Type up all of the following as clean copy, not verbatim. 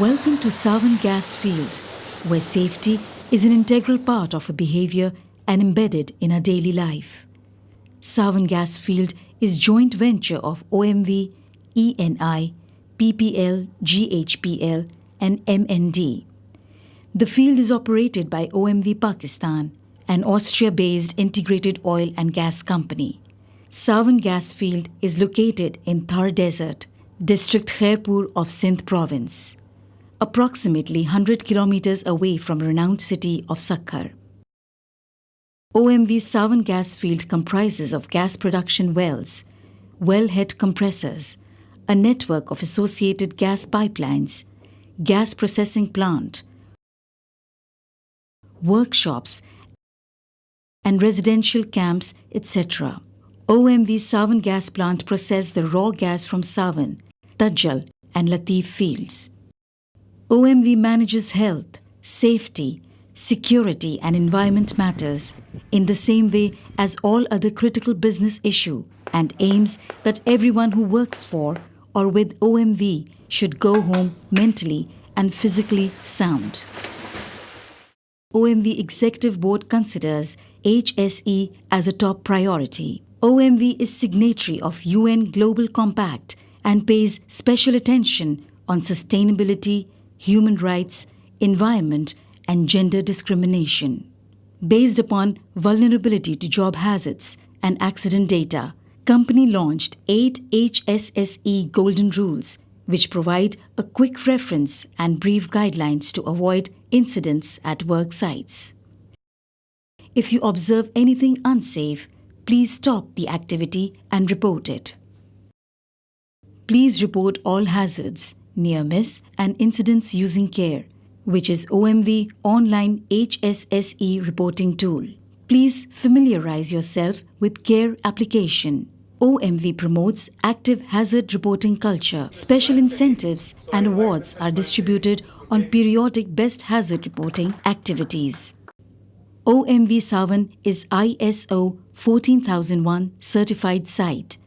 Welcome to Savan Gas Field, where safety is an integral part of a behavior and embedded in our daily life. Savan Gas Field is joint venture of OMV, ENI, PPL, GHPL and MND. The field is operated by OMV Pakistan, an Austria-based integrated oil and gas company. Savan Gas Field is located in Thar Desert, district Khairpur of Sindh province, approximately 100 kilometers away from renowned city of Sakkar. OMV's Savan Gas Field comprises of gas production wells, wellhead compressors, a network of associated gas pipelines, gas processing plant, workshops, and residential camps, etc. OMV's Savan gas plant processes the raw gas from Savan, Tajal, and Latif fields. OMV manages health, safety, security and environment matters in the same way as all other critical business issues and aims that everyone who works for or with OMV should go home mentally and physically sound. OMV Executive Board considers HSE as a top priority. OMV is signatory of UN Global Compact and pays special attention on sustainability, human rights, environment, and gender discrimination. Based upon vulnerability to job hazards and accident data, company launched 8 HSSE Golden Rules, which provide a quick reference and brief guidelines to avoid incidents at work sites. If you observe anything unsafe, please stop the activity and report it. Please report all hazards, near miss and incidents using CARE, which is OMV online HSSE reporting tool. Please familiarize yourself with CARE application. OMV promotes active hazard reporting culture. Special incentives and awards are distributed on periodic best hazard reporting activities. OMV Savan is ISO 14001 certified site.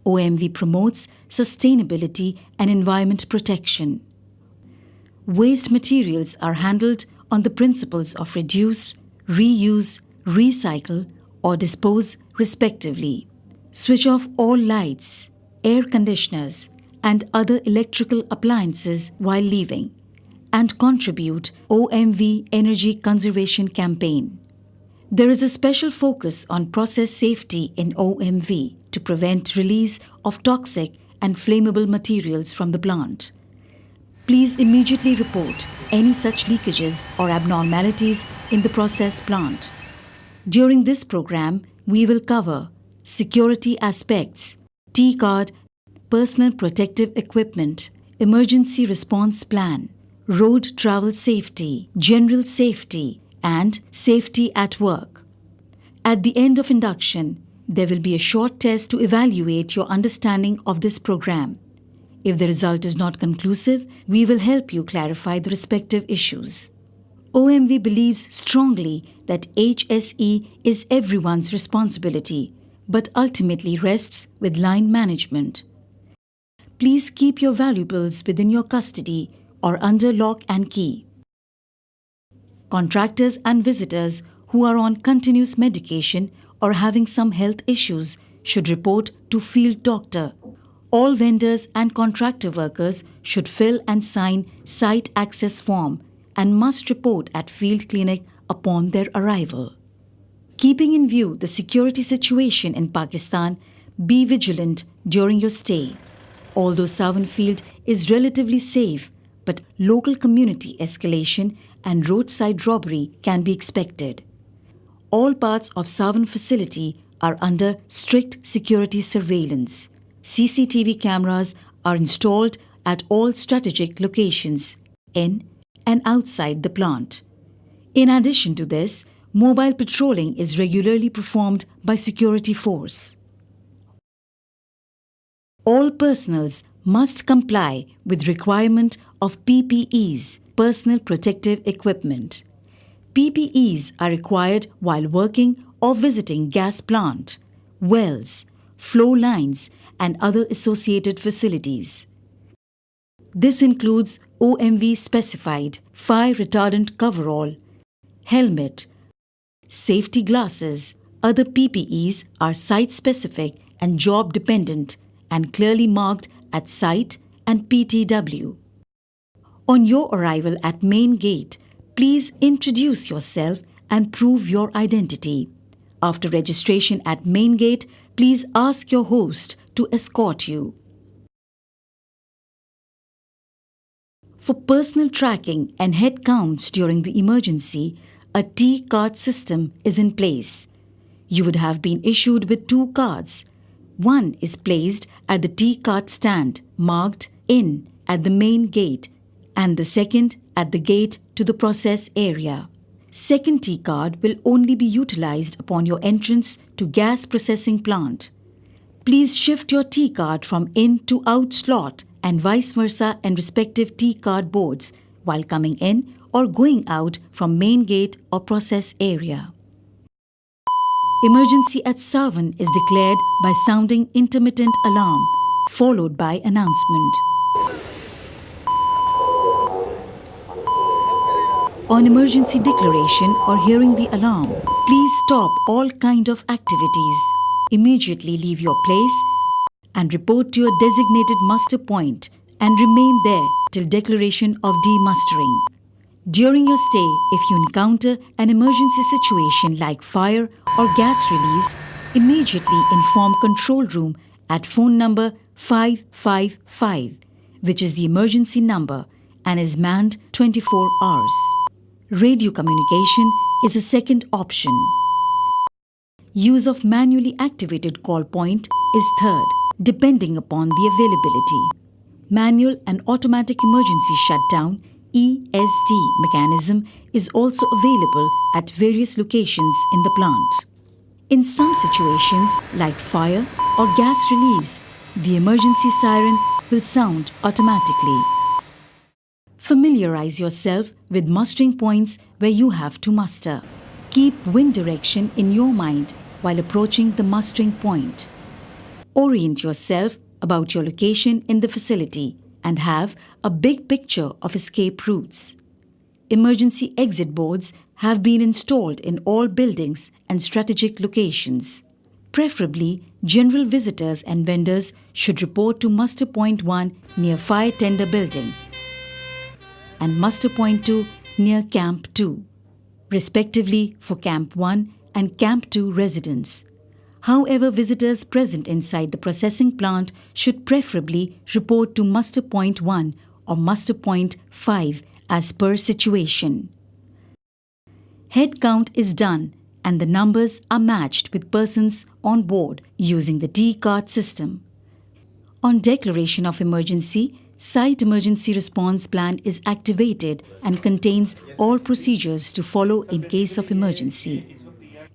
OMV promotes sustainability and environment protection. Waste materials are handled on the principles of reduce, reuse, recycle, or dispose respectively. Switch off all lights, air conditioners, and other electrical appliances while leaving, and contribute OMV Energy Conservation Campaign. There is a special focus on process safety in OMV to prevent release of toxic and flammable materials from the plant. Please immediately report any such leakages or abnormalities in the process plant. During this program, we will cover security aspects, T-card, personal protective equipment, emergency response plan, road travel safety, general safety, and safety at work. At the end of induction, there will be a short test to evaluate your understanding of this program. If the result is not conclusive, we will help you clarify the respective issues. OMV believes strongly that HSE is everyone's responsibility, but ultimately rests with line management. Please keep your valuables within your custody or under lock and key. Contractors and visitors who are on continuous medication or having some health issues should report to field doctor. All vendors and contractor workers should fill and sign site access form and must report at field clinic upon their arrival. Keeping in view the security situation in Pakistan, be vigilant during your stay. Although Savan Field is relatively safe, but local community escalation and roadside robbery can be expected. All parts of Savan facility are under strict security surveillance. CCTV cameras are installed at all strategic locations in and outside the plant. In addition to this, mobile patrolling is regularly performed by security force. All personnels must comply with requirement of PPEs, personal protective equipment. PPEs are required while working or visiting gas plant, wells, flow lines and other associated facilities. This includes OMV specified fire retardant coverall, helmet, safety glasses. Other PPEs are site-specific and job-dependent and clearly marked at site and PTW. On your arrival at main gate, please introduce yourself and prove your identity. After registration at main gate, please ask your host to escort you. For personal tracking and head counts during the emergency, a T-card system is in place. You would have been issued with 2 cards. One is placed at the T-card stand marked in at the main gate and the second at the gate to the process area. Second T-card will only be utilized upon your entrance to gas processing plant. Please shift your T-card from in to out slot and vice versa and respective T-card boards while coming in or going out from main gate or process area. Emergency at Savan is declared by sounding intermittent alarm, followed by announcement. On emergency declaration or hearing the alarm, please stop all kind of activities. Immediately leave your place and report to your designated muster point and remain there till declaration of demustering. During your stay, if you encounter an emergency situation like fire or gas release, immediately inform control room at phone number 555, which is the emergency number and is manned 24 hours. Radio communication is a second option. Use of manually activated call point is third, depending upon the availability. Manual and automatic emergency shutdown ESD mechanism is also available at various locations in the plant. In some situations like fire or gas release, the emergency siren will sound automatically. Familiarize yourself with mustering points where you have to muster. Keep wind direction in your mind while approaching the mustering point. Orient yourself about your location in the facility and have a big picture of escape routes. Emergency exit boards have been installed in all buildings and strategic locations. Preferably, general visitors and vendors should report to Muster Point 1 near Fire Tender Building and Muster Point 2 near Camp 2, respectively for Camp 1 and Camp 2 residents. However, visitors present inside the processing plant should preferably report to Muster Point 1 or Muster Point 5 as per situation. Head count is done and the numbers are matched with persons on board using the T-card system. On declaration of emergency, Site Emergency Response Plan is activated and contains all procedures to follow in case of emergency.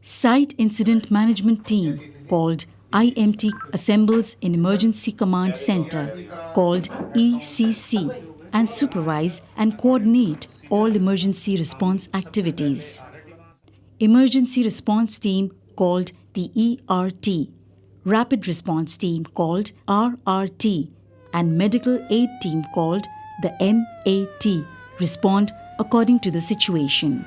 Site Incident Management Team, called IMT, assembles in Emergency Command Center, called ECC, and supervise and coordinate all emergency response activities. Emergency Response Team, called the ERT, Rapid Response Team, called RRT, and Medical Aid Team, called the MAT, respond according to the situation.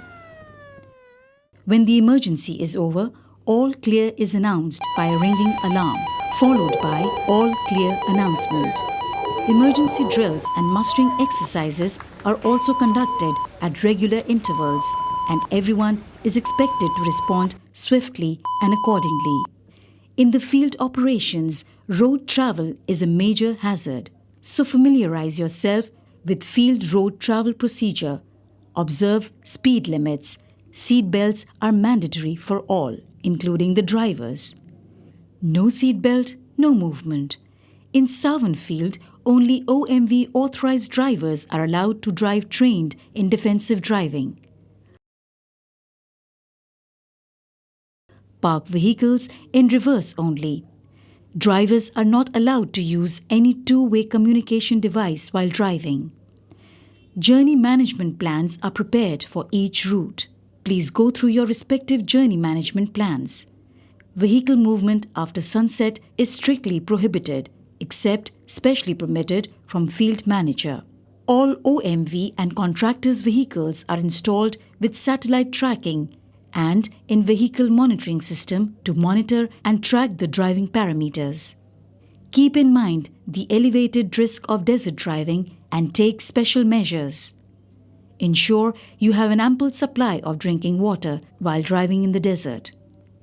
When the emergency is over, all clear is announced by a ringing alarm, followed by all clear announcement. Emergency drills and mustering exercises are also conducted at regular intervals, and everyone is expected to respond swiftly and accordingly. In the field operations, road travel is a major hazard, so familiarize yourself with field road travel procedure. Observe speed limits. Seat belts are mandatory for all, including the drivers. No seat belt, no movement. In Savan field, only OMV authorized drivers are allowed to drive trained in defensive driving. Park vehicles in reverse only. Drivers are not allowed to use any two-way communication device while driving. Journey management plans are prepared for each route. Please go through your respective journey management plans. Vehicle movement after sunset is strictly prohibited, except specially permitted from field manager. All OMV and contractors' vehicles are installed with satellite tracking and in-vehicle monitoring system to monitor and track the driving parameters. Keep in mind the elevated risk of desert driving and take special measures. Ensure you have an ample supply of drinking water while driving in the desert.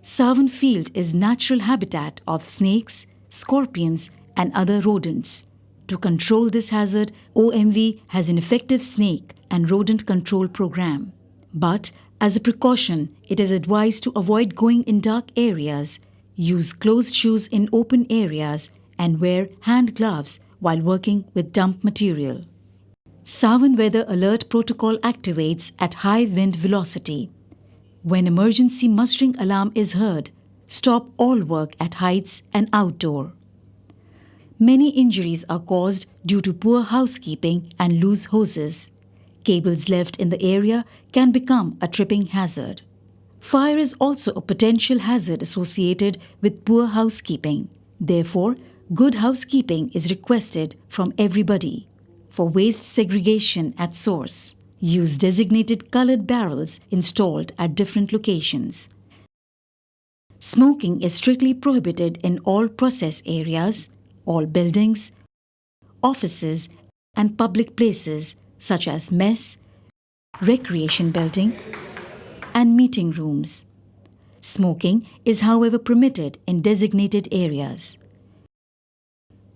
Sawan Field is natural habitat of snakes, scorpions and other rodents. To control this hazard, OMV has an effective snake and rodent control program. But as a precaution, it is advised to avoid going in dark areas, use closed shoes in open areas and wear hand gloves while working with dump material. Sawan Weather Alert Protocol activates at high wind velocity. When emergency mustering alarm is heard, stop all work at heights and outdoor. Many injuries are caused due to poor housekeeping and loose hoses. Cables left in the area can become a tripping hazard. Fire is also a potential hazard associated with poor housekeeping. Therefore, good housekeeping is requested from everybody. For waste segregation at source, use designated colored barrels installed at different locations. Smoking is strictly prohibited in all process areas, all buildings, offices and public places such as mess, recreation building and meeting rooms. Smoking is however permitted in designated areas.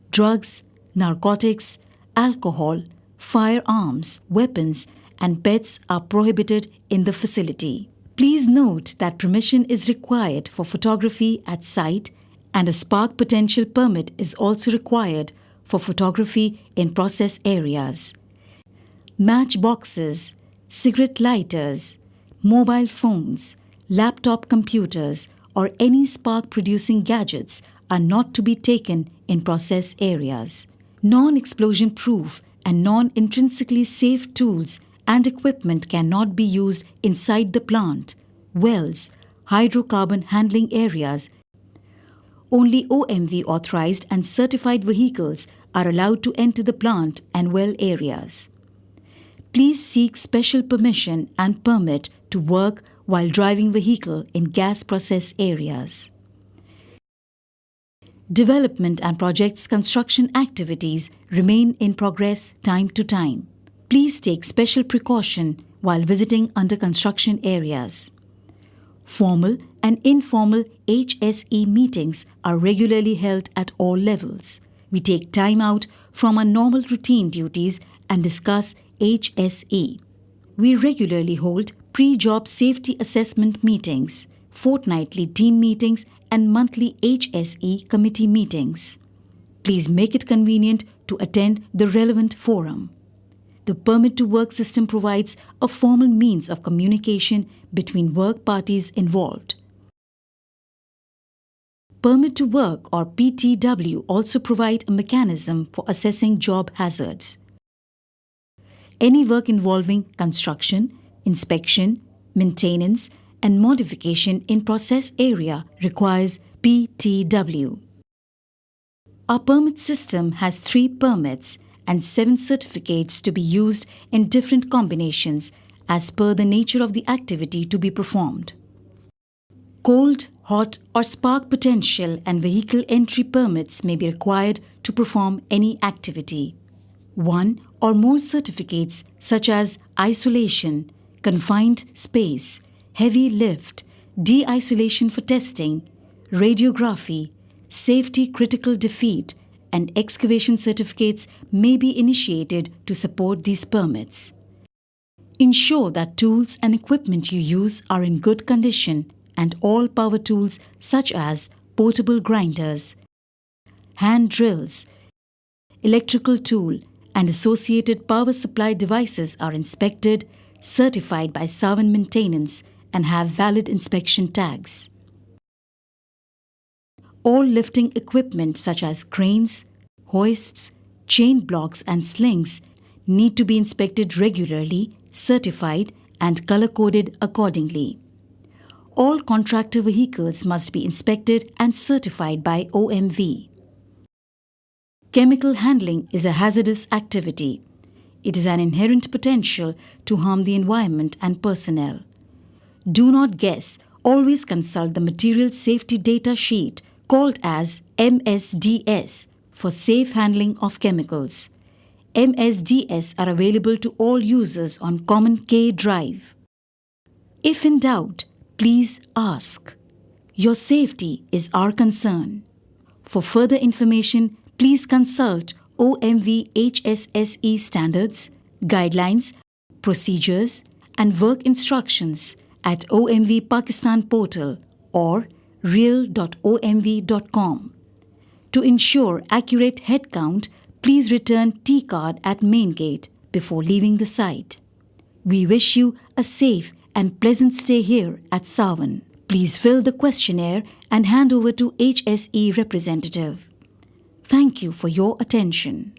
Drugs, narcotics, alcohol, firearms, weapons and pets are prohibited in the facility. Please note that permission is required for photography at site and a spark potential permit is also required for photography in process areas. Match boxes, cigarette lighters, mobile phones, laptop computers or any spark-producing gadgets are not to be taken in process areas. Non-explosion proof and non-intrinsically safe tools and equipment cannot be used inside the plant, wells, hydrocarbon handling areas. Only OMV authorized and certified vehicles are allowed to enter the plant and well areas. Please seek special permission and permit to work while driving vehicle in gas process areas. Development and projects construction activities remain in progress time to time. Please take special precaution while visiting under construction areas. Formal and informal HSE meetings are regularly held at all levels. We take time out from our normal routine duties and discuss HSE. We regularly hold pre-job safety assessment meetings, fortnightly team meetings and monthly HSE committee meetings. Please make it convenient to attend the relevant forum. The Permit to Work system provides a formal means of communication between work parties involved. Permit to Work or PTW also provide a mechanism for assessing job hazards. Any work involving construction, inspection, maintenance and modification in process area requires PTW. Our permit system has 3 permits and 7 certificates to be used in different combinations as per the nature of the activity to be performed. Cold, hot or spark potential and vehicle entry permits may be required to perform any activity. 1 or more certificates such as isolation, confined space, heavy lift, de-isolation for testing, radiography, safety critical defeat and excavation certificates may be initiated to support these permits. Ensure that tools and equipment you use are in good condition and all power tools such as portable grinders, hand drills, electrical tool and associated power supply devices are inspected, certified by Sawan Maintenance and have valid inspection tags. All lifting equipment such as cranes, hoists, chain blocks and slings need to be inspected regularly, certified and color-coded accordingly. All contractor vehicles must be inspected and certified by OMV. Chemical handling is a hazardous activity. It is an inherent potential to harm the environment and personnel. Do not guess. Always consult the Material Safety Data Sheet called as MSDS for safe handling of chemicals. MSDS are available to all users on Common K Drive. If in doubt, please ask. Your safety is our concern. For further information, please consult OMV HSSE standards, guidelines, procedures, and work instructions at OMV Pakistan portal or real.omv.com. To ensure accurate head count, please return T-card at main gate before leaving the site. We wish you a safe and pleasant stay here at Sawan. Please fill the questionnaire and hand over to HSE representative. Thank you for your attention.